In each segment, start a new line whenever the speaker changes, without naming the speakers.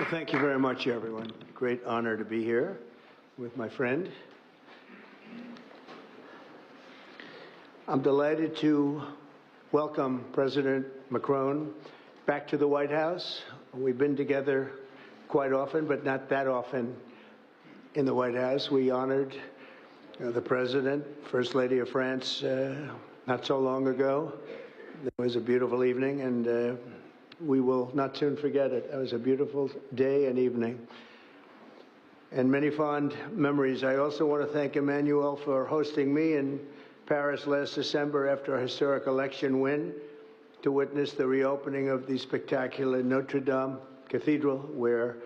Well, thank you very much, everyone. Great honor to be here with my friend. I'm delighted to welcome President Macron back to the White House. We've been together quite often, but not that often in the White House. We honored the President, First Lady of France, not so long ago. It was a beautiful evening, and we will not soon forget it. It was a beautiful day and evening, and many fond memories. I also want to thank Emmanuel for hosting me in Paris last December after a historic election win to witness the reopening of the spectacular Notre Dame Cathedral, where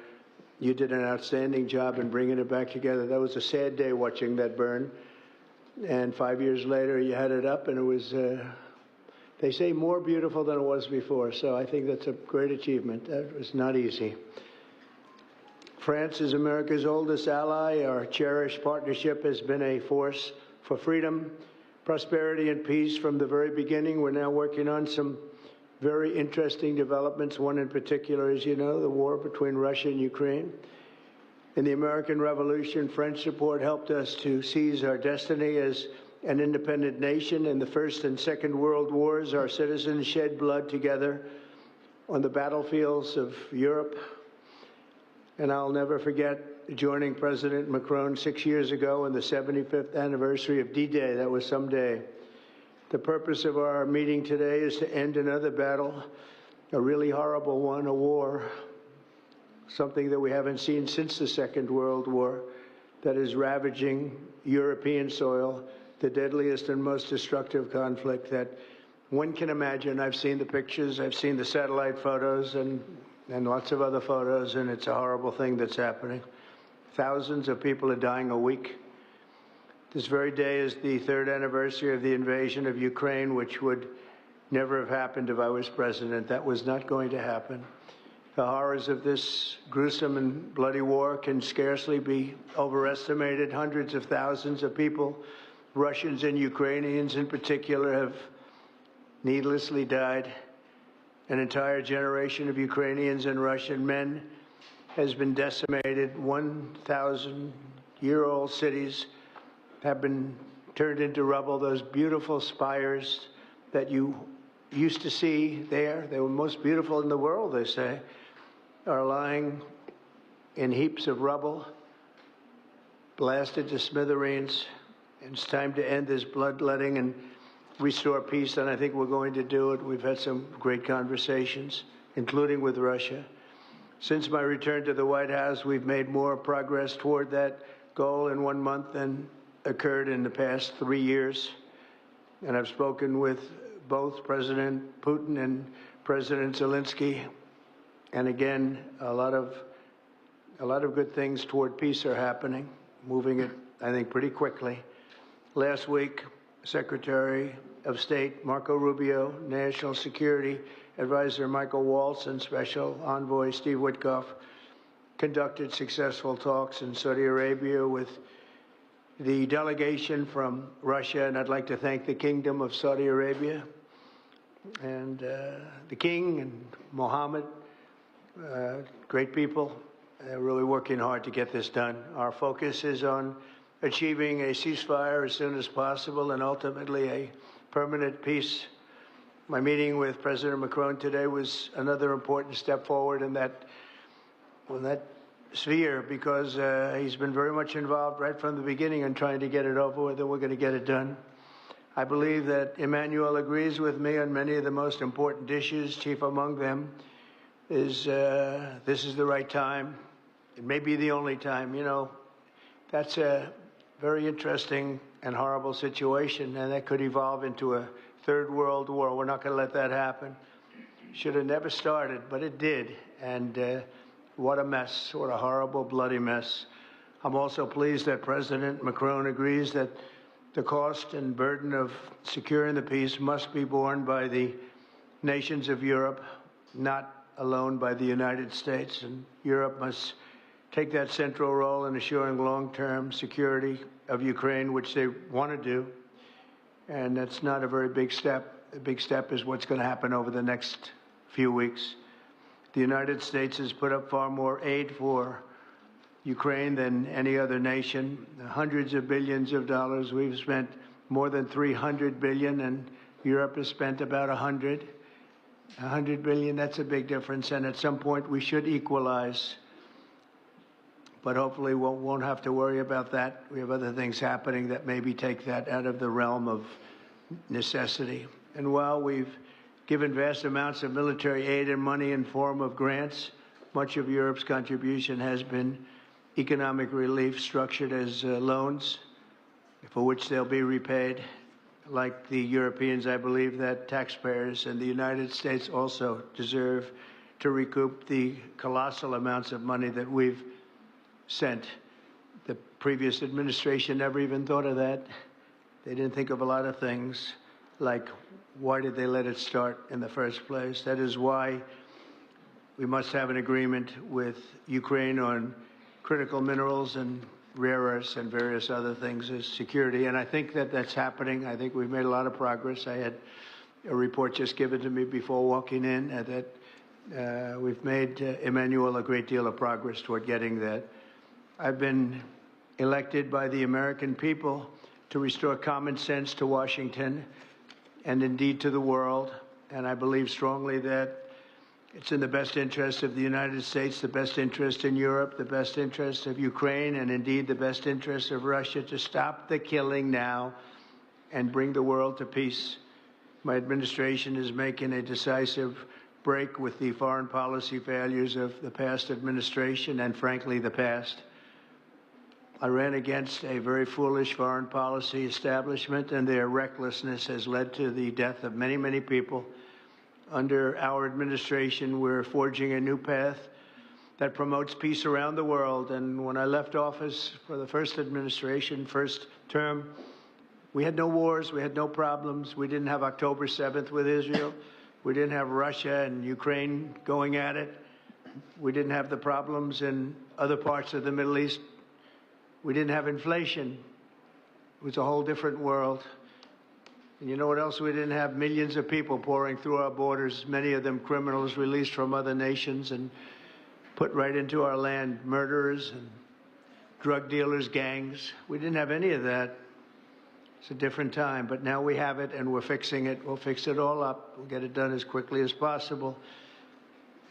you did an outstanding job in bringing it back together. That was a sad day watching that burn, and 5 years later you had it up, and it was they say more beautiful than it was before, so I think that's a great achievement. That was not easy. France is America's oldest ally. Our cherished partnership has been a force for freedom, prosperity, and peace from the very beginning. We're now working on some very interesting developments. One in particular, as you know, the war between Russia and Ukraine. In the American Revolution, French support helped us to seize our destiny as an independent nation. In the First and Second World Wars, our citizens shed blood together on the battlefields of Europe. And I'll never forget joining President Macron 6 years ago on the 75th anniversary of D-Day. That was some day. The purpose of our meeting today is to end another battle, a really horrible one, a war, something that we haven't seen since the Second World War, that is ravaging European soil, the deadliest and most destructive conflict that one can imagine. I've seen the pictures, I've seen the satellite photos and lots of other photos, and it's a horrible thing that's happening. Thousands of people are dying a week. This very day is the third anniversary of the invasion of Ukraine, which would never have happened if I was president. That was not going to happen. The horrors of this gruesome and bloody war can scarcely be overestimated. Hundreds of thousands of people, Russians and Ukrainians in particular, have needlessly died. An entire generation of Ukrainians and Russian men has been decimated. 1,000-year-old cities have been turned into rubble. Those beautiful spires that you used to see there, they were most beautiful in the world, they say, are lying in heaps of rubble, blasted to smithereens. And it's time to end this bloodletting and restore peace, and I think we're going to do it. We've had some great conversations, including with Russia. Since my return to the White House, we've made more progress toward that goal in 1 month than occurred in the past 3 years. And I've spoken with both President Putin and President Zelensky. And again, a lot of good things toward peace are happening, moving it, I think, pretty quickly. Last week, Secretary of State Marco Rubio, National Security Advisor Michael Waltz, and Special Envoy Steve Witkoff conducted successful talks in Saudi Arabia with the delegation from Russia, and I'd like to thank the Kingdom of Saudi Arabia and the King and Mohammed, great people. They're really working hard to get this done. Our focus is on achieving a ceasefire as soon as possible and ultimately a permanent peace. My meeting with President Macron today was another important step forward in that sphere, because he's been very much involved right from the beginning in trying to get it over with, and we're going to get it done. I believe that Emmanuel agrees with me on many of the most important issues. Chief among them is this is the right time. It may be the only time. You know, that's a very interesting and horrible situation, and that could evolve into a third world war. We're not going to let that happen. Should have never started, but it did. And what a mess, what a horrible, bloody mess. I'm also pleased that President Macron agrees that the cost and burden of securing the peace must be borne by the nations of Europe, not alone by the United States. And Europe must take that central role in assuring long-term security of Ukraine, which they want to do. And that's not a very big step. The big step is what's going to happen over the next few weeks. The United States has put up far more aid for Ukraine than any other nation. Hundreds of billions of dollars. We've spent more than 300 billion, and Europe has spent about 100 billion. That's a big difference, and at some point we should equalize. But hopefully we won't have to worry about that. We have other things happening that maybe take that out of the realm of necessity. And while we've given vast amounts of military aid and money in form of grants, much of Europe's contribution has been economic relief structured as loans for which they'll be repaid. Like the Europeans, I believe that taxpayers in the United States also deserve to recoup the colossal amounts of money that we've sent. The previous administration never even thought of that. They didn't think of a lot of things, like why did they let it start in the first place? That is why we must have an agreement with Ukraine on critical minerals and rare earths and various other things as security. And I think that that's happening. I think we've made a lot of progress. I had a report just given to me before walking in that we've made, Emmanuel, a great deal of progress toward getting that. I've been elected by the American people to restore common sense to Washington and indeed to the world. And I believe strongly that it's in the best interest of the United States, the best interest in Europe, the best interest of Ukraine, and indeed the best interest of Russia to stop the killing now and bring the world to peace. My administration is making a decisive break with the foreign policy failures of the past administration and, frankly, the past. I ran against a very foolish foreign policy establishment, and their recklessness has led to the death of many, many people. Under our administration, we're forging a new path that promotes peace around the world. And when I left office for the first administration, first term, we had no wars, we had no problems. We didn't have October 7th with Israel. We didn't have Russia and Ukraine going at it. We didn't have the problems in other parts of the Middle East. We didn't have inflation. It was a whole different world. And you know what else we didn't have? Millions of people pouring through our borders, many of them criminals released from other nations and put right into our land, murderers and drug dealers, gangs. We didn't have any of that. It's a different time, but now we have it and we're fixing it. We'll fix it all up. We'll get it done as quickly as possible.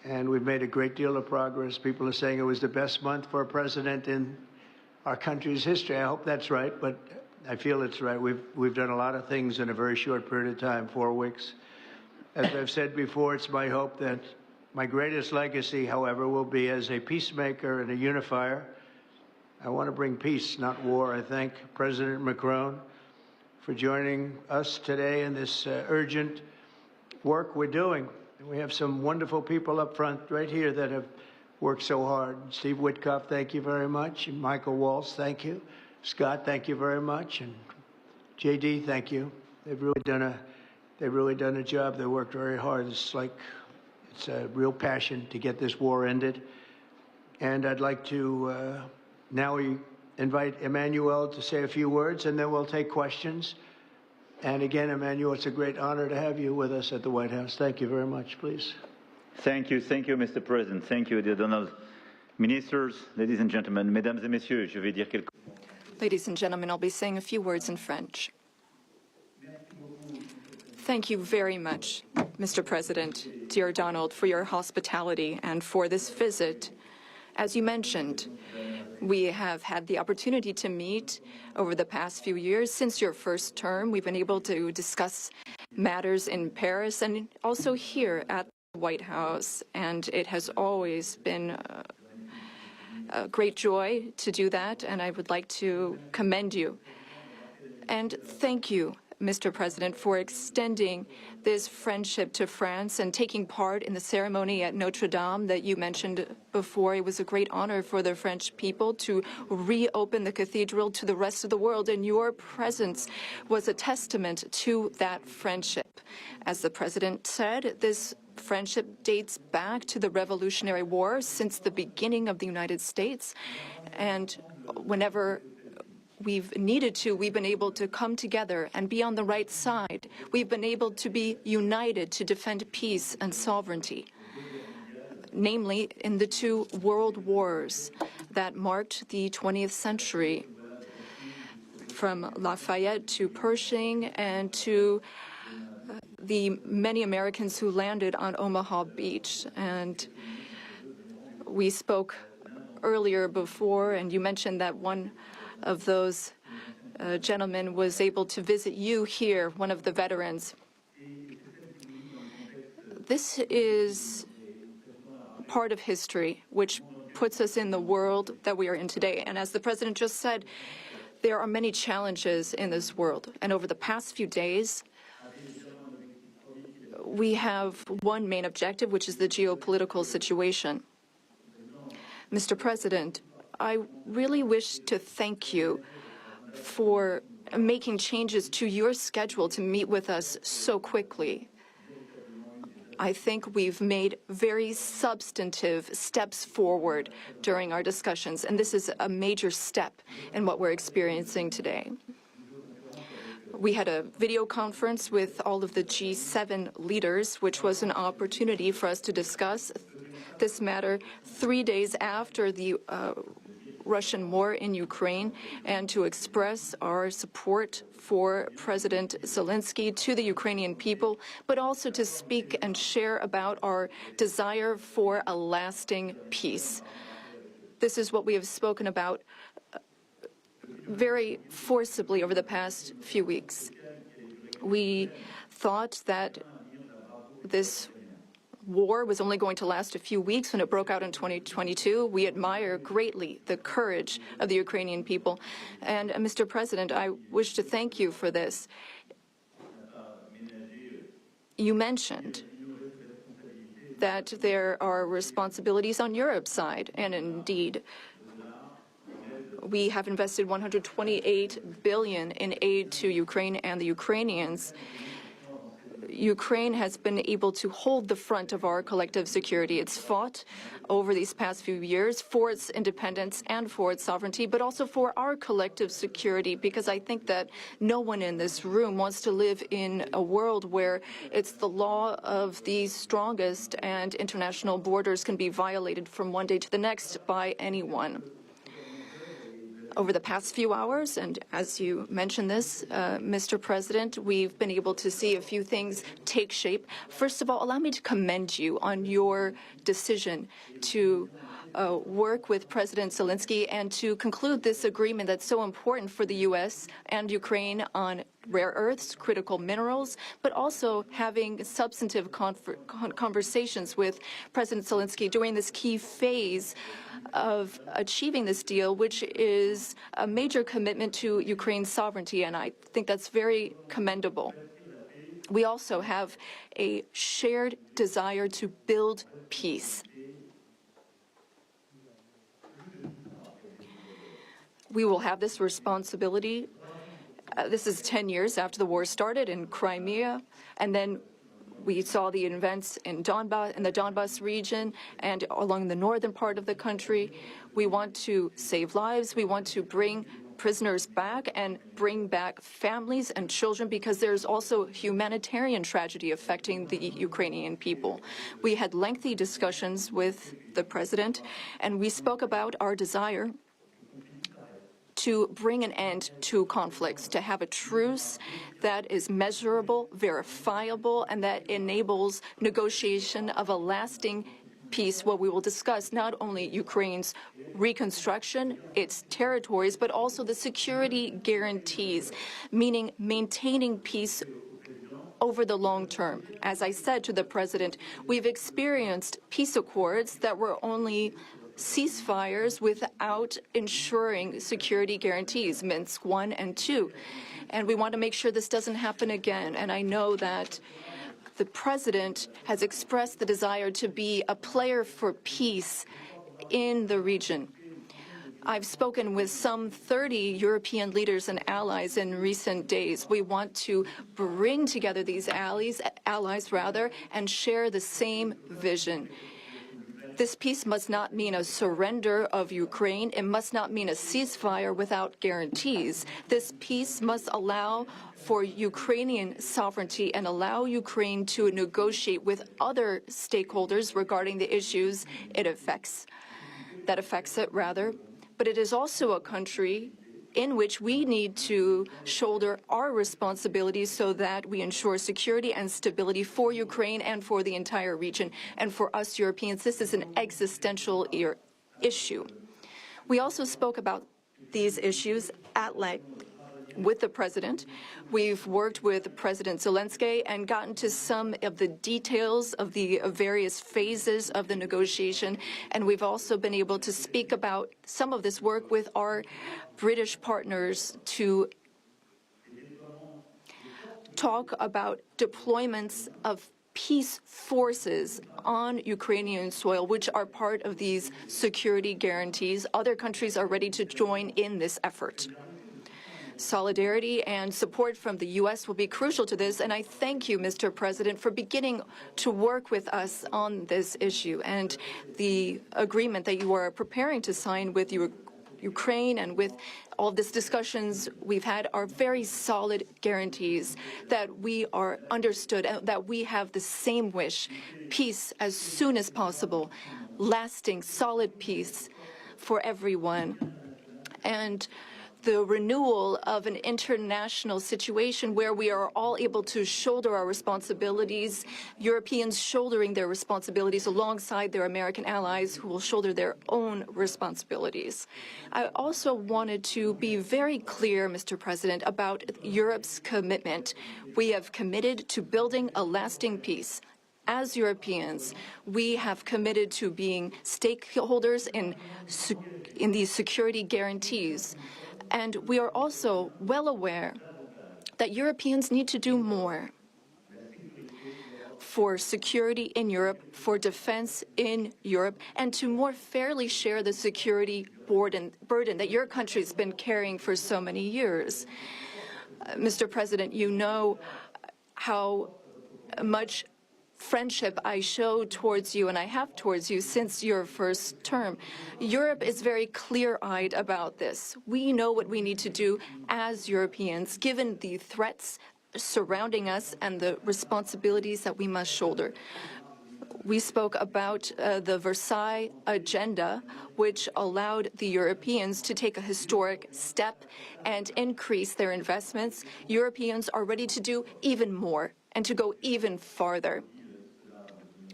And we've made a great deal of progress. People are saying it was the best month for a president in our country's history. I hope that's right, but I feel it's right. We've done a lot of things in a very short period of time, 4 weeks. As I've said before, it's my hope that my greatest legacy, however, will be as a peacemaker and a unifier. I want to bring peace, not war. I thank President Macron for joining us today in this urgent work we're doing. And we have some wonderful people up front right here that have worked so hard. Steve Witkoff, thank you very much. And Michael Walsh, thank you. Scott, thank you very much. And JD, thank you. They've really done a job. They worked very hard. It's a real passion to get this war ended. And I'd like to now invite Emmanuel to say a few words, and then we'll take questions. And again, Emmanuel, it's a great honor to have you with us at the White House. Thank you very much, please.
Thank you, Mr. President. Thank you, dear Donald. Ministers, ladies and gentlemen, mesdames et messieurs, je vais dire quelques...
Ladies and gentlemen, I'll be saying a few words in French. Thank you very much, Mr. President, dear Donald, for your hospitality and for this visit. As you mentioned, we have had the opportunity to meet over the past few years. Since your first term, we've been able to discuss matters in Paris and also here at the White House, and it has always been a great joy to do that, and I would like to commend you. And thank you, Mr. President, for extending this friendship to France and taking part in the ceremony at Notre Dame that you mentioned before. It was a great honor for the French people to reopen the cathedral to the rest of the world, and your presence was a testament to that friendship. As the President said, this friendship dates back to the Revolutionary War, since the beginning of the United States, and whenever we've needed to, we've been able to come together and be on the right side. We've been able to be united to defend peace and sovereignty. namely in the two world wars that marked the 20th century, from Lafayette to Pershing and to the many Americans who landed on Omaha Beach. And we spoke earlier before, and you mentioned that one of those gentlemen was able to visit you here, one of the veterans. This is part of history which puts us in the world that we are in today. And as the President just said, there are many challenges in this world. And over the past few days, we have one main objective, which is the geopolitical situation. Mr. President, I really wish to thank you for making changes to your schedule to meet with us so quickly. I think we've made very substantive steps forward during our discussions, and this is a major step in what we're experiencing today. We had a video conference with all of the G7 leaders, which was an opportunity for us to discuss this matter 3 days after the Russian war in Ukraine, and to express our support for President Zelensky to the Ukrainian people, but also to speak and share about our desire for a lasting peace. This is what we have spoken about very forcibly over the past few weeks. We thought that this war was only going to last a few weeks when it broke out in 2022. We admire greatly the courage of the Ukrainian people. And Mr. President, I wish to thank you for this. You mentioned that there are responsibilities on Europe's side, and indeed, we have invested $128 billion in aid to Ukraine and the Ukrainians. Ukraine has been able to hold the front of our collective security. It's fought over these past few years for its independence and for its sovereignty, but also for our collective security, because I think that no one in this room wants to live in a world where it's the law of the strongest and international borders can be violated from one day to the next by anyone. Over the past few hours, and as you mentioned this, Mr. President, we've been able to see a few things take shape. First of all, allow me to commend you on your decision to work with President Zelensky and to conclude this agreement that's so important for the U.S. and Ukraine on rare earths, critical minerals, but also having substantive conversations with President Zelensky during this key phase of achieving this deal, which is a major commitment to Ukraine's sovereignty, and I think that's very commendable. We also have a shared desire to build peace. We will have this responsibility. This is 10 years after the war started in Crimea, and then we saw the events in the Donbas region and along the northern part of the country. We want to save lives. We want to bring prisoners back and bring back families and children, because there's also humanitarian tragedy affecting the Ukrainian people. We had lengthy discussions with the president, and we spoke about our desire to bring an end to conflicts, to have a truce that is measurable, verifiable, and that enables negotiation of a lasting peace, where we will discuss not only Ukraine's reconstruction, its territories, but also the security guarantees, meaning maintaining peace over the long term. As I said to the president, we've experienced peace accords that were only ceasefires without ensuring security guarantees, Minsk 1 and 2. And we want to make sure this doesn't happen again. And I know that the president has expressed the desire to be a player for peace in the region. I've spoken with some 30 European leaders and allies in recent days. We want to bring together these allies, and share the same vision. This peace must not mean a surrender of Ukraine. It must not mean a ceasefire without guarantees. This peace must allow for Ukrainian sovereignty and allow Ukraine to negotiate with other stakeholders regarding the issues it affects. But it is also a country in which we need to shoulder our responsibilities so that we ensure security and stability for Ukraine and for the entire region. And for us Europeans, this is an existential issue. We also spoke about these issues at length with the President. We've worked with President Zelensky and gotten to some of the details of the various phases of the negotiation, and we've also been able to speak about some of this work with our British partners to talk about deployments of peace forces on Ukrainian soil, which are part of these security guarantees. Other countries are ready to join in this effort. Solidarity and support from the U.S. will be crucial to this, and I thank you, Mr. President, for beginning to work with us on this issue and the agreement that you are preparing to sign with Ukraine and with all these discussions we've had are very solid guarantees that we are understood and that we have the same wish, peace as soon as possible, lasting, solid peace for everyone. And the renewal of an international situation where we are all able to shoulder our responsibilities, Europeans shouldering their responsibilities alongside their American allies who will shoulder their own responsibilities. I also wanted to be very clear, Mr. President, about Europe's commitment. We have committed to building a lasting peace. As Europeans, we have committed to being stakeholders in these security guarantees. And we are also well aware that Europeans need to do more for security in Europe, for defense in Europe, and to more fairly share the security burden that your country has been carrying for so many years. Mr. President, you know how much friendship I show towards you and I have towards you since your first term. Europe is very clear-eyed about this. We know what we need to do as Europeans, given the threats surrounding us and the responsibilities that we must shoulder. We spoke about the Versailles Agenda, which allowed the Europeans to take a historic step and increase their investments. Europeans are ready to do even more and to go even farther.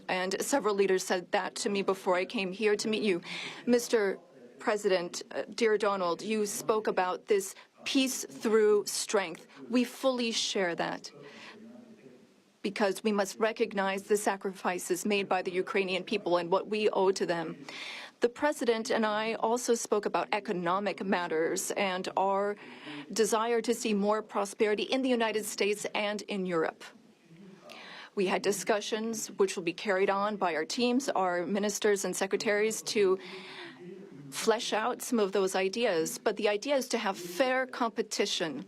And several leaders said that to me before I came here to meet you. Mr. President, dear Donald, you spoke about this peace through strength. We fully share that because we must recognize the sacrifices made by the Ukrainian people and what we owe to them. The President and I also spoke about economic matters and our desire to see more prosperity in the United States and in Europe. We had discussions which will be carried on by our teams, our ministers and secretaries, to flesh out some of those ideas. But the idea is to have fair competition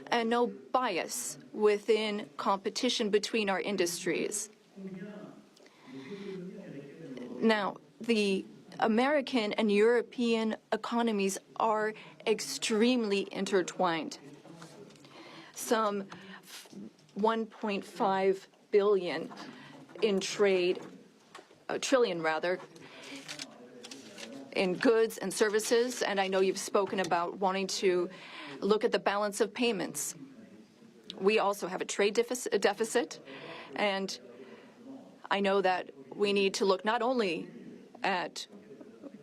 and no bias within competition between our industries. Now, the American and European economies are extremely intertwined. Some 1.5 billion in trade, trillion rather, in goods and services, and I know you've spoken about wanting to look at the balance of payments. We also have a trade deficit, and I know that we need to look not only at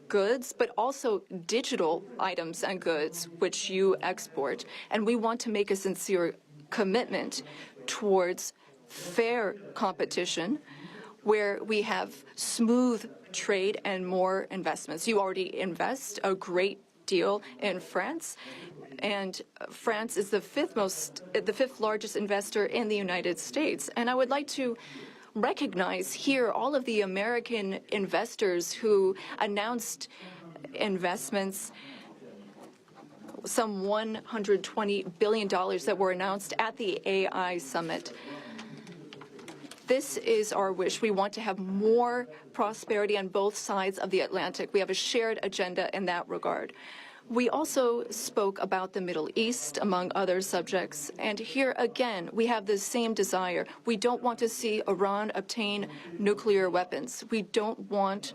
goods, but also digital items and goods which you export, and we want to make a sincere commitment towards fair competition where we have smooth trade and more investments. You already invest a great deal in France, and France is the fifth largest investor in the United States. And I would like to recognize here all of the American investors who announced investments, some $120 billion that were announced at the AI summit. This is our wish. We want to have more prosperity on both sides of the Atlantic. We have a shared agenda in that regard. We also spoke about the Middle East, among other subjects. And here again, we have the same desire. We don't want to see Iran obtain nuclear weapons. We don't want,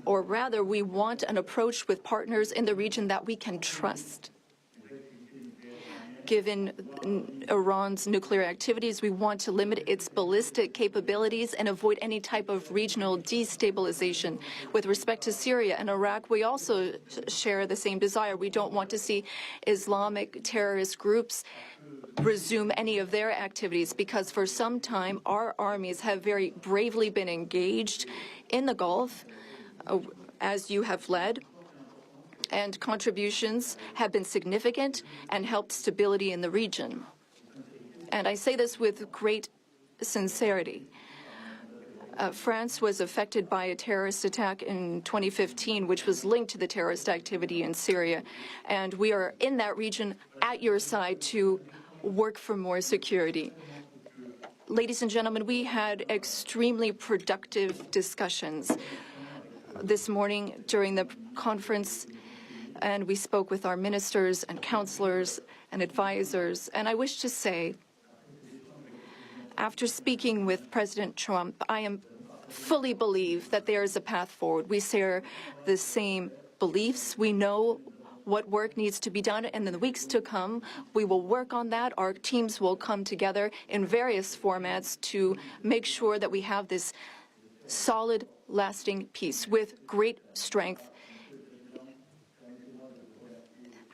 or rather, we want an approach with partners in the region that we can trust. Given Iran's nuclear activities, we want to limit its ballistic capabilities and avoid any type of regional destabilization. With respect to Syria and Iraq, we also share the same desire. We don't want to see Islamic terrorist groups resume any of their activities, because for some time our armies have very bravely been engaged in the Gulf, as you have led, and contributions have been significant and helped stability in the region. And I say this with great sincerity. France was affected by a terrorist attack in 2015, which was linked to the terrorist activity in Syria. And we are in that region at your side to work for more security. Ladies and gentlemen, we had extremely productive discussions this morning during the conference, and we spoke with our ministers and counselors and advisors. And I wish to say, after speaking with President Trump, I fully believe that there is a path forward. We share the same beliefs. We know what work needs to be done, and in the weeks to come, we will work on that. Our teams will come together in various formats to make sure that we have this solid, lasting peace with great strength.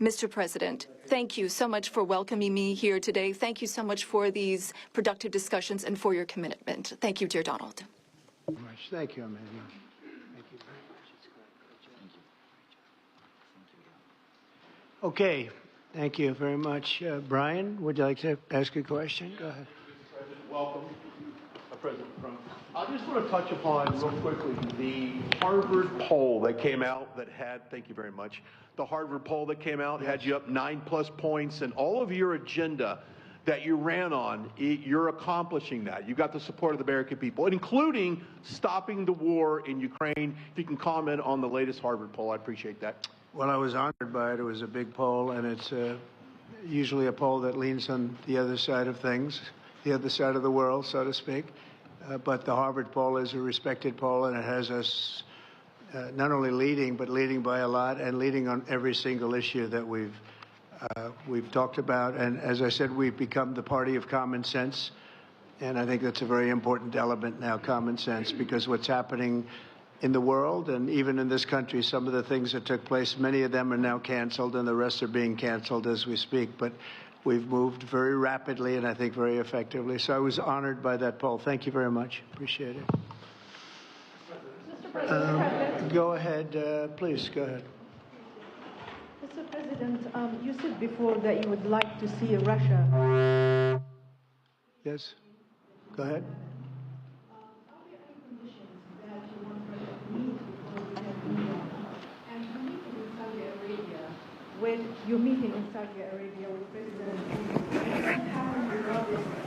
Mr. President, thank you so much for welcoming me here today. Thank you so much for these productive discussions and for your commitment. Thank you, dear Donald.
Thank you, Emmanuel. Thank you very much. Okay, thank you very much. Brian, would you like to ask a question? Go ahead.
Mr. President, welcome. President Trump. I just want to touch upon real quickly the Harvard poll that came out that had, thank you very much, the Harvard poll that came out had you up 9+ points, and all of your agenda that you ran on, you're accomplishing that. You got the support of the American people, including stopping the war in Ukraine. If you can comment on the latest Harvard poll, I appreciate that.
Well, I was honored by it. It was a big poll, and it's usually a poll that leans on the other side of things, the other side of the world, so to speak. But the Harvard poll is a respected poll, and it has us not only leading, but leading by a lot, and leading on every single issue that we've talked about. And as I said, we've become the party of common sense, and I think that's a very important element now, common sense, because what's happening in the world and even in this country, some of the things that took place, many of them are now canceled, and the rest are being canceled as we speak. But we've moved very rapidly and I think very effectively. So I was honored by that poll. Thank you very much. Appreciate it. Go ahead, please, go ahead.
Mr. President, you said before that you would like to see Russia.
Yes, go ahead.
When you're meeting in Saudi Arabia with President,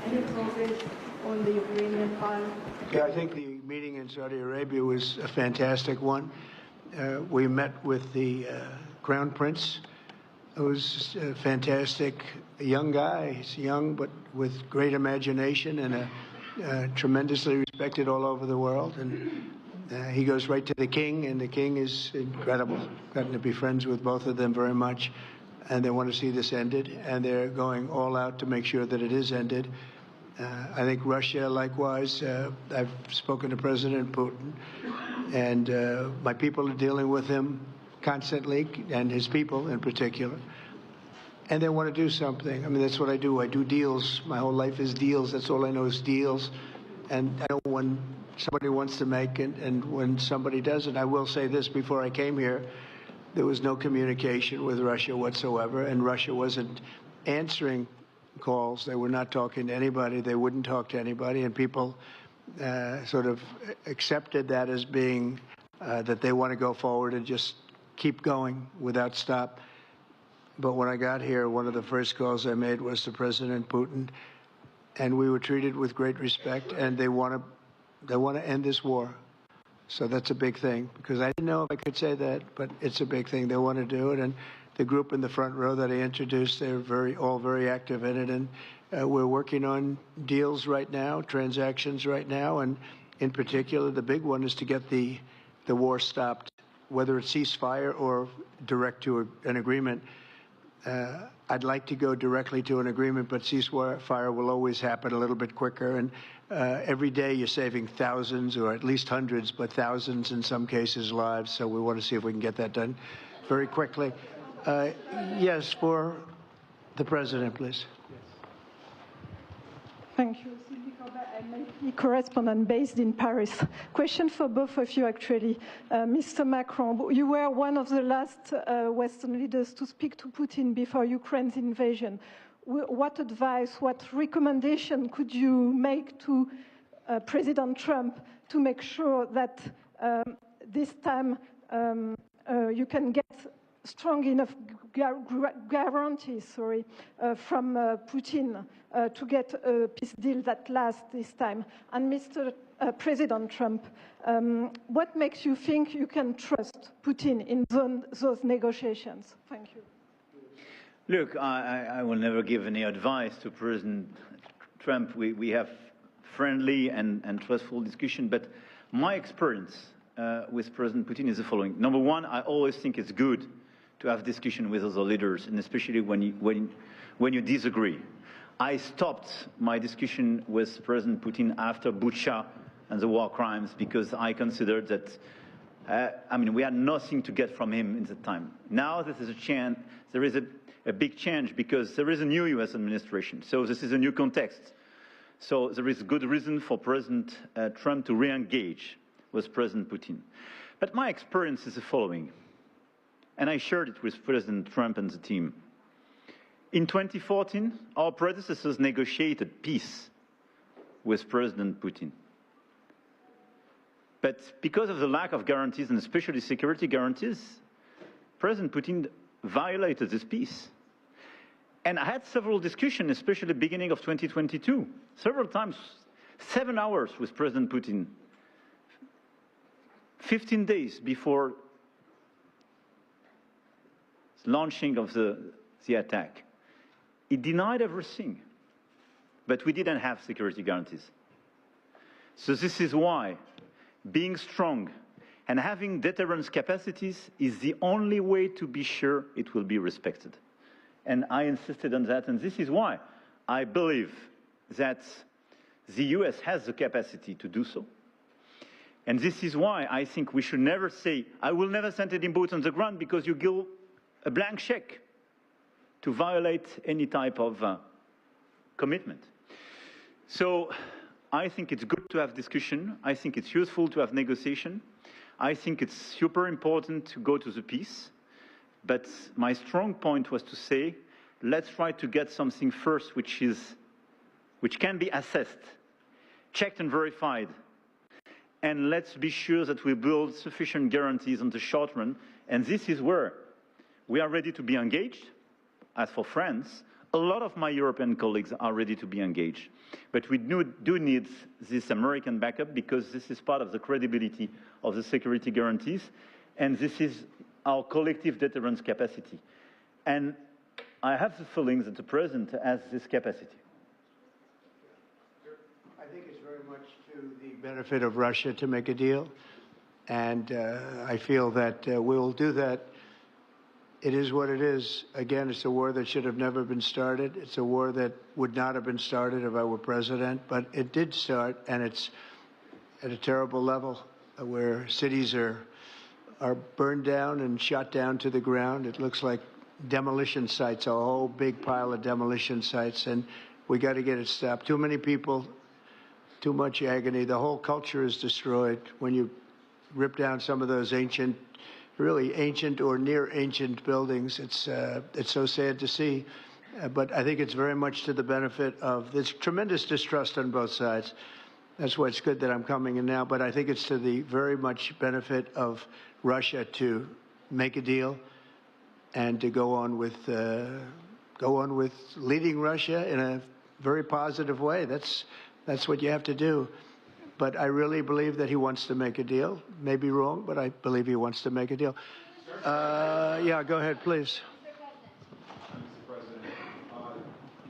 any progress on the Ukrainian file?
Yeah, I think the meeting in Saudi Arabia was a fantastic one. We met with the Crown Prince, who's a fantastic young guy. He's young, but with great imagination and tremendously respected all over the world. And he goes right to the king, and the king is incredible. Gotten to be friends with both of them very much, and they want to see this ended, and they're going all out to make sure that it is ended. I think Russia, likewise, I've spoken to President Putin, and my people are dealing with him constantly, and his people in particular. And they want to do something. I mean, that's what I do. I do deals. My whole life is deals. That's all I know is deals. And I know when somebody wants to make it and when somebody doesn't. I will say this, before I came here, there was no communication with Russia whatsoever, and Russia wasn't answering calls. They were not talking to anybody. They wouldn't talk to anybody, and people sort of accepted that as being that they want to go forward and just keep going without stop. But when I got here, one of the first calls I made was to President Putin, and we were treated with great respect, and they want to end this war. So that's a big thing, because I didn't know if I could say that, but it's a big thing. They want to do it, and the group in the front row that I introduced, they're all very active in it, and we're working on deals right now, transactions right now, and in particular, the big one is to get the war stopped, whether it's ceasefire or direct to an agreement. I'd like to go directly to an agreement, but ceasefire will always happen a little bit quicker. And every day you're saving thousands, or at least hundreds, but thousands in some cases lives. So we want to see if we can get that done very quickly. Yes, for the president, please.
Thank you. I'm a correspondent based in Paris. Question for both of you, actually. Mr. Macron, you were one of the last Western leaders to speak to Putin before Ukraine's invasion. What advice, what recommendation could you make to President Trump to make sure that this time you can get strong enough guarantees, from Putin to get a peace deal that lasts this time? And Mr. President Trump, what makes you think you can trust Putin in those negotiations? Thank you.
Look, I will never give any advice to President Trump. We have friendly and trustful discussion, but my experience with President Putin is the following. Number one, I always think it's good to have discussion with other leaders, and especially when you disagree. I stopped my discussion with President Putin after Bucha and the war crimes, because I considered that, we had nothing to get from him in the time. Now this is a chance, there is a big change, because there is a new U.S. administration. So this is a new context. So there is good reason for President Trump to re-engage with President Putin. But my experience is the following, and I shared it with President Trump and the team. In 2014, our predecessors negotiated peace with President Putin. But because of the lack of guarantees, and especially security guarantees, President Putin violated this peace. And I had several discussions, especially beginning of 2022, several times, 7 hours with President Putin, 15 days before the launching of the attack. He denied everything, but we didn't have security guarantees. So this is why being strong and having deterrence capacities is the only way to be sure it will be respected. And I insisted on that, and this is why I believe that the US has the capacity to do so. And this is why I think we should never say, I will never send any boots on the ground, because you give a blank check to violate any type of commitment. So I think it's good to have discussion. I think it's useful to have negotiation. I think it's super important to go to the peace. But my strong point was to say, let's try to get something first which can be assessed, checked and verified. And let's be sure that we build sufficient guarantees on the short run. And this is where we are ready to be engaged. As for France, a lot of my European colleagues are ready to be engaged. But we do need this American backup, because this is part of the credibility of the security guarantees, and this is our collective deterrence capacity. And I have the feeling that the President has this capacity.
I think it's very much to the benefit of Russia to make a deal, and I feel that we'll do that. It is what it is. Again, it's a war that should have never been started. It's a war that would not have been started if I were president, but it did start, and it's at a terrible level where cities are burned down and shot down to the ground. It looks like demolition sites, a whole big pile of demolition sites, and we got to get it stopped. Too many people, too much agony. The whole culture is destroyed when you rip down some of those really ancient or near ancient buildings. It's so sad to see, but I think it's very much to the benefit of this tremendous distrust on both sides. That's why it's good that I'm coming in now, but I think it's to the very much benefit of Russia to make a deal and to go on with leading Russia in a very positive way. That's what you have to do. But I really believe that he wants to make a deal. Maybe wrong, but I believe he wants to make a deal. Yeah, go ahead, please.
Mr. President,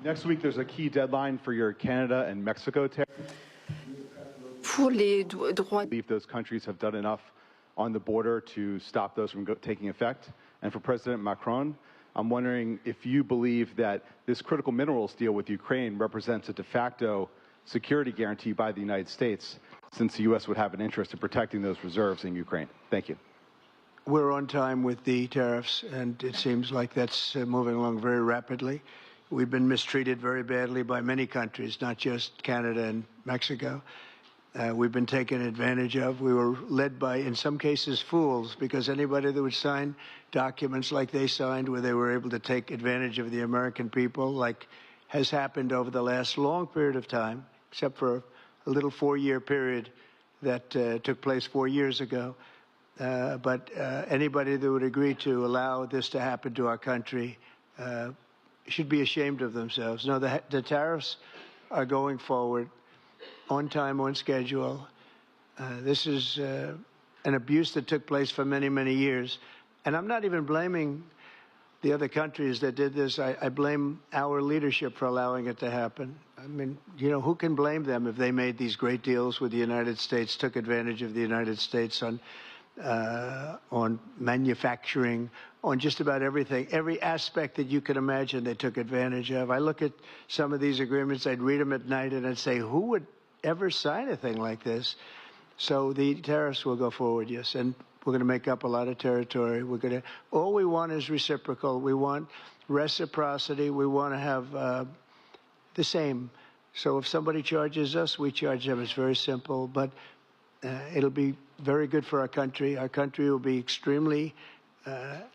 next week there's a key deadline for your Canada and Mexico tariffs.
Pour les droits.
I believe those countries have done enough on the border to stop those from taking effect. And for President Macron, I'm wondering if you believe that this critical minerals deal with Ukraine represents a de facto security guarantee by the United States, since the U.S. would have an interest in protecting those reserves in Ukraine. Thank you.
We're on time with the tariffs, and it seems like that's moving along very rapidly. We've been mistreated very badly by many countries, not just Canada and Mexico. We've been taken advantage of. We were led by, in some cases, fools, because anybody that would sign documents like they signed, where they were able to take advantage of the American people, like has happened over the last long period of time, except for a little 4-year period that took place 4 years ago. But anybody that would agree to allow this to happen to our country should be ashamed of themselves. No, the tariffs are going forward on time, on schedule. This is an abuse that took place for many, many years. And I'm not even blaming the other countries that did this. I blame our leadership for allowing it to happen. I mean, you know, who can blame them if they made these great deals with the United States, took advantage of the United States on manufacturing, on just about everything. Every aspect that you could imagine they took advantage of. I look at some of these agreements, I'd read them at night, and I'd say, who would ever sign a thing like this? So the tariffs will go forward, yes, and we're going to make up a lot of territory. All we want is reciprocal. We want reciprocity. We want to have the same. So if somebody charges us, we charge them. It's very simple, but it'll be very good for our country. Our country will be extremely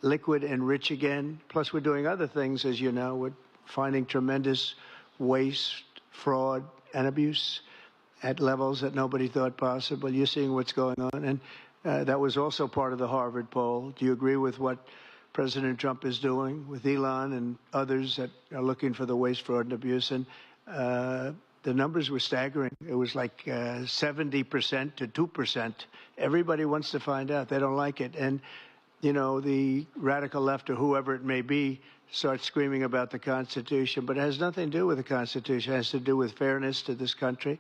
liquid and rich again. Plus, we're doing other things, as you know. We're finding tremendous waste, fraud, and abuse at levels that nobody thought possible. You're seeing what's going on. And that was also part of the Harvard poll. Do you agree with what President Trump is doing with Elon and others that are looking for the waste, fraud, and abuse? And the numbers were staggering. It was like 70% to 2%. Everybody wants to find out. They don't like it. And, you know, the radical left or whoever it may be starts screaming about the Constitution. But it has nothing to do with the Constitution. It has to do with fairness to this country.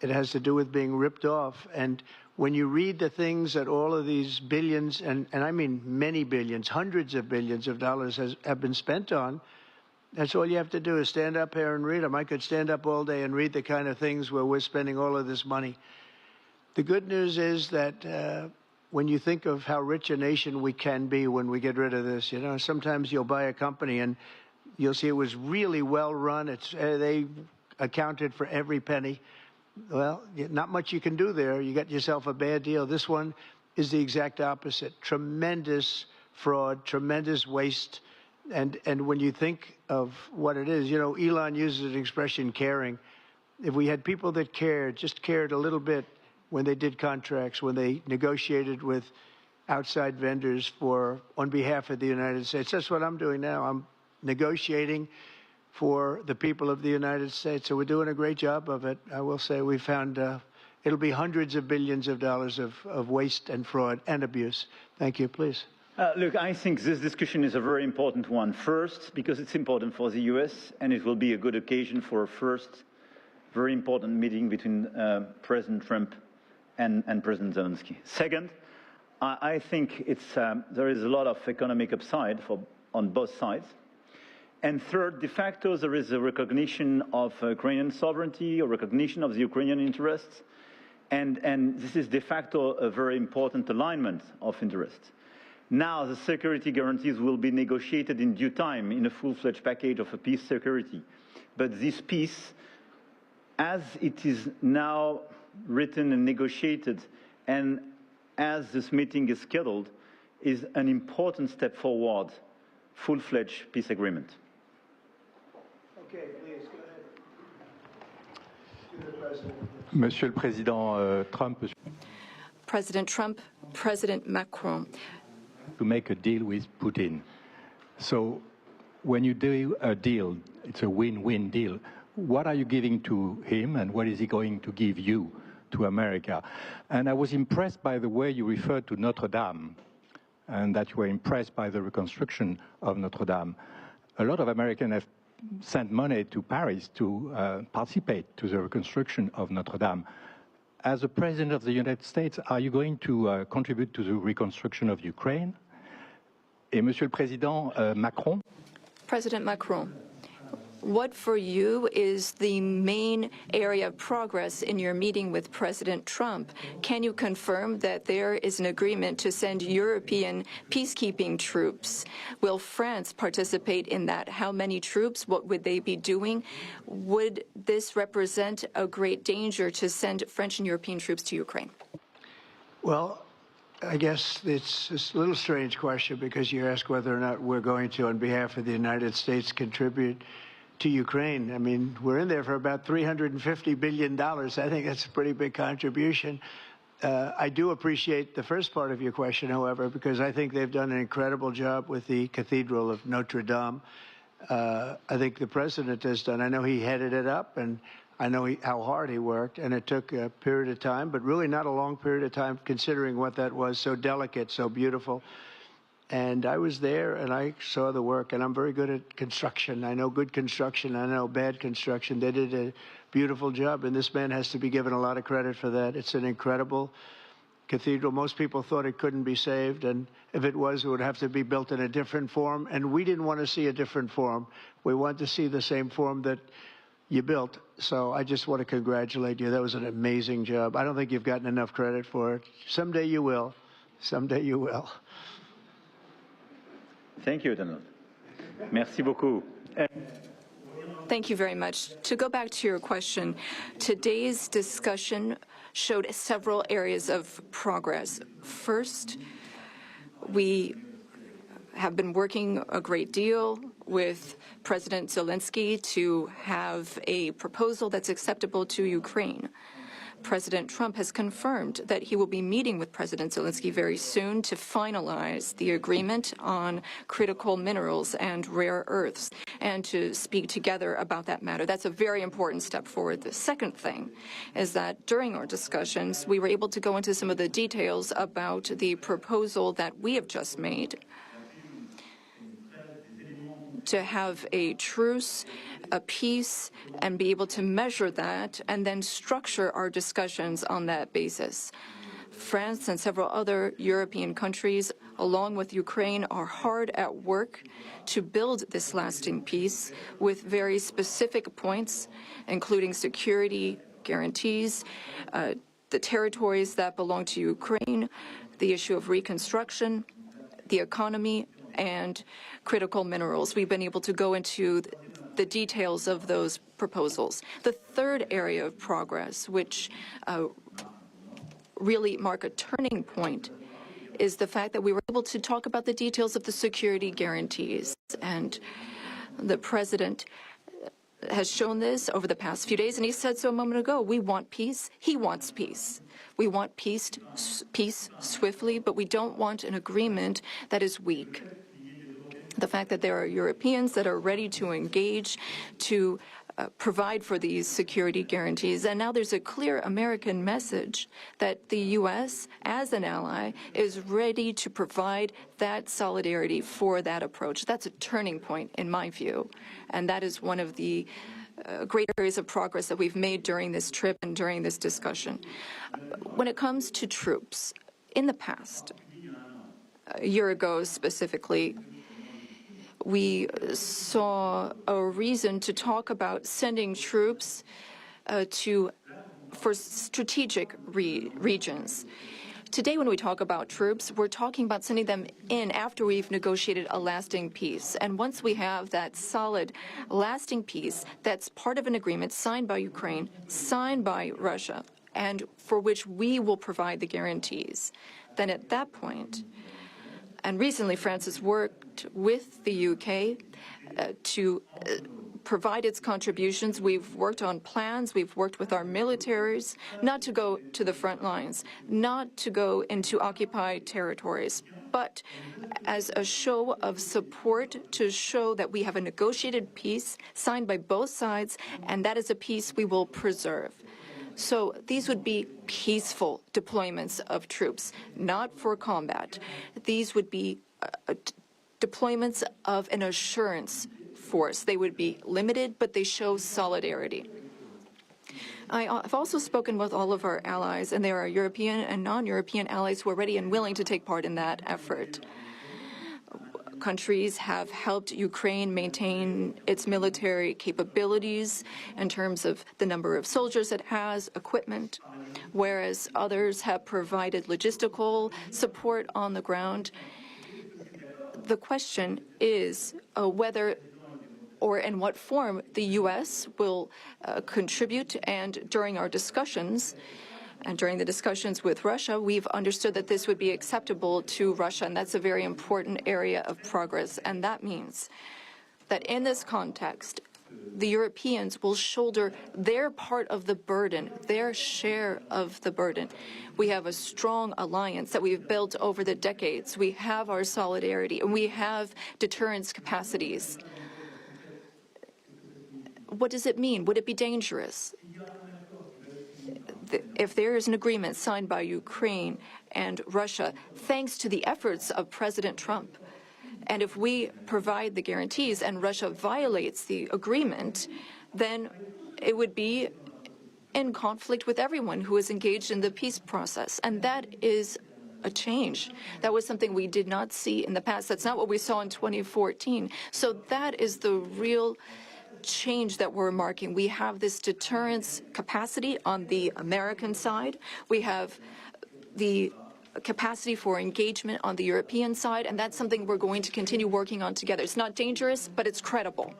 It has to do with being ripped off. And when you read the things that all of these billions, and I mean many billions, hundreds of billions of dollars have been spent on, that's all you have to do is stand up here and read them. I could stand up all day and read the kind of things where we're spending all of this money. The good news is that when you think of how rich a nation we can be when we get rid of this, you know, sometimes you'll buy a company and you'll see it was really well run. They accounted for every penny. Well, not much you can do there. You got yourself a bad deal. This one is the exact opposite. Tremendous fraud, tremendous waste. And when you think of what it is, you know, Elon uses an expression, caring. If we had people that cared, just cared a little bit when they did contracts, when they negotiated with outside vendors on behalf of the United States. That's what I'm doing now. I'm negotiating for the people of the United States. So we're doing a great job of it. I will say we found it'll be hundreds of billions of dollars of waste and fraud and abuse. Thank you. Please.
Look, I think this discussion is a very important one. First, because it's important for the U.S., and it will be a good occasion for a first very important meeting between President Trump and President Zelensky. Second, I think there is a lot of economic upside on both sides. And third, de facto, there is a recognition of Ukrainian sovereignty, a recognition of the Ukrainian interests, and this is de facto a very important alignment of interests. Now, the security guarantees will be negotiated in due time in a full-fledged package of a peace security. But this peace, as it is now written and negotiated, and as this meeting is scheduled, is an important step forward, full-fledged peace agreement.
Okay, please, go ahead. To the President.
Monsieur le Président Trump.
President Trump, President Macron.
To make a deal with Putin. So when you do a deal, it's a win-win deal. what are you giving to him and what is he going to give you to America? And I was impressed by the way you referred to Notre Dame and that you were impressed by the reconstruction of Notre Dame. A lot of Americans have sent money to Paris to participate to the reconstruction of Notre Dame. As the President of the United States, are you going to contribute to the reconstruction of Ukraine? Et Monsieur le Président Macron?
President Macron, what for you is the main area of progress in your meeting with President Trump? Can you confirm that there is an agreement to send European peacekeeping troops? Will France participate in that? How many troops? What would they be doing? Would this represent a great danger to send French and European troops to Ukraine?
Well, I guess it's a little strange question because you ask whether or not we're going to, on behalf of the United States, contribute to Ukraine. I mean, we're in there for about $350 billion. I think that's a pretty big contribution. I do appreciate the first part of your question, however, because I think they've done an incredible job with the Cathedral of Notre Dame. I think the president has done. I know he headed it up, and I know how hard he worked, and it took a period of time, but really not a long period of time considering what that was, so delicate, so beautiful. And I was there, and I saw the work, and I'm very good at construction. I know good construction. I know bad construction. They did a beautiful job, and this man has to be given a lot of credit for that. It's an incredible cathedral. Most people thought it couldn't be saved, and if it was, it would have to be built in a different form, and we didn't want to see a different form. We want to see the same form that you built. So I just want to congratulate you. That was an amazing job. I don't think you've gotten enough credit for it. Someday you will. Someday you will.
Thank you, Donald. Merci beaucoup.
Thank you very much. To go back to your question, today's discussion showed several areas of progress. First, we have been working a great deal with President Zelensky to have a proposal that's acceptable to Ukraine. President Trump has confirmed that he will be meeting with President Zelensky very soon to finalize the agreement on critical minerals and rare earths and to speak together about that matter. That's a very important step forward. The second thing is that during our discussions, we were able to go into some of the details about the proposal that we have just made to have a truce, a peace, and be able to measure that and then structure our discussions on that basis. France and several other European countries, along with Ukraine, are hard at work to build this lasting peace with very specific points, including security guarantees, the territories that belong to Ukraine, the issue of reconstruction, the economy, and critical minerals. We've been able to go into the details of those proposals. The third area of progress, which really mark a turning point, is the fact that we were able to talk about the details of the security guarantees. And the president has shown this over the past few days, and he said so a moment ago. We want peace. He wants peace. We want peace swiftly, but we don't want an agreement that is weak. The fact that there are Europeans that are ready to engage to provide for these security guarantees. And now there's a clear American message that the U.S., as an ally, is ready to provide that solidarity for that approach. That's a turning point, in my view. And that is one of the great areas of progress that we've made during this trip and during this discussion. When it comes to troops, in the past, a year ago specifically, we saw a reason to talk about sending troops for strategic regions. Today, when we talk about troops, we're talking about sending them in after we've negotiated a lasting peace. And once we have that solid, lasting peace, that's part of an agreement signed by Ukraine, signed by Russia, and for which we will provide the guarantees, then at that point, and recently France has worked with the UK to provide its contributions. We've worked on plans. We've worked with our militaries not to go to the front lines, not to go into occupied territories, but as a show of support to show that we have a negotiated peace signed by both sides, and that is a peace we will preserve. So these would be peaceful deployments of troops, not for combat. These would be deployments of an assurance force. They would be limited, but they show solidarity. I've also spoken with all of our allies, and there are European and non-European allies who are ready and willing to take part in that effort. Countries have helped Ukraine maintain its military capabilities in terms of the number of soldiers it has, equipment, whereas others have provided logistical support on the ground. The question is whether or in what form the U.S. will contribute. And during our discussions, and during the discussions with Russia, we've understood that this would be acceptable to Russia, and that's a very important area of progress. And that means that in this context, the Europeans will shoulder their part of the burden, their share of the burden. We have a strong alliance that we've built over the decades. We have our solidarity, and we have deterrence capacities. What does it mean? Would it be dangerous? If there is an agreement signed by Ukraine and Russia, thanks to the efforts of President Trump, and if we provide the guarantees and Russia violates the agreement, then it would be in conflict with everyone who is engaged in the peace process. And that is a change. That was something we did not see in the past. That's not what we saw in 2014. So that is the real change that we're marking. We have this deterrence capacity on the American side. We have the capacity for engagement on the European side, and that's something we're going to continue working on together. It's not dangerous, but it's credible.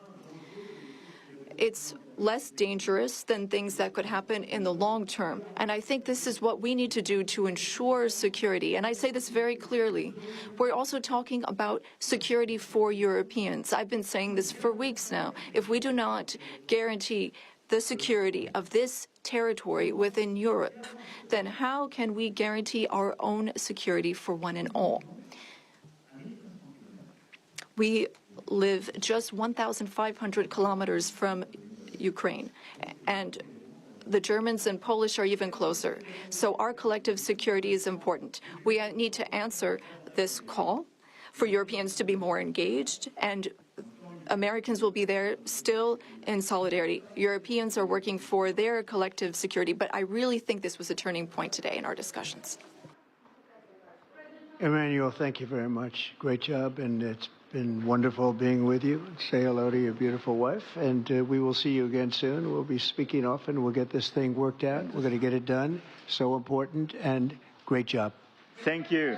It's less dangerous than things that could happen in the long term. And I think this is what we need to do to ensure security. And I say this very clearly. We're also talking about security for Europeans. I've been saying this for weeks now. If we do not guarantee the security of this territory within Europe, then how can we guarantee our own security for one and all? We live just 1,500 kilometers from Ukraine, and the Germans and Polish are even closer. So our collective security is important. We need to answer this call for Europeans to be more engaged, and Americans will be there still in solidarity. Europeans are working for their collective security, but I really think this was a turning point today in our discussions.
Emmanuel, thank you very much. Great job, and it's been wonderful being with you. Say hello to your beautiful wife, and we will see you again soon. We'll be speaking often. We'll get this thing worked out. We're going to get it done. So important, and great job.
Thank you.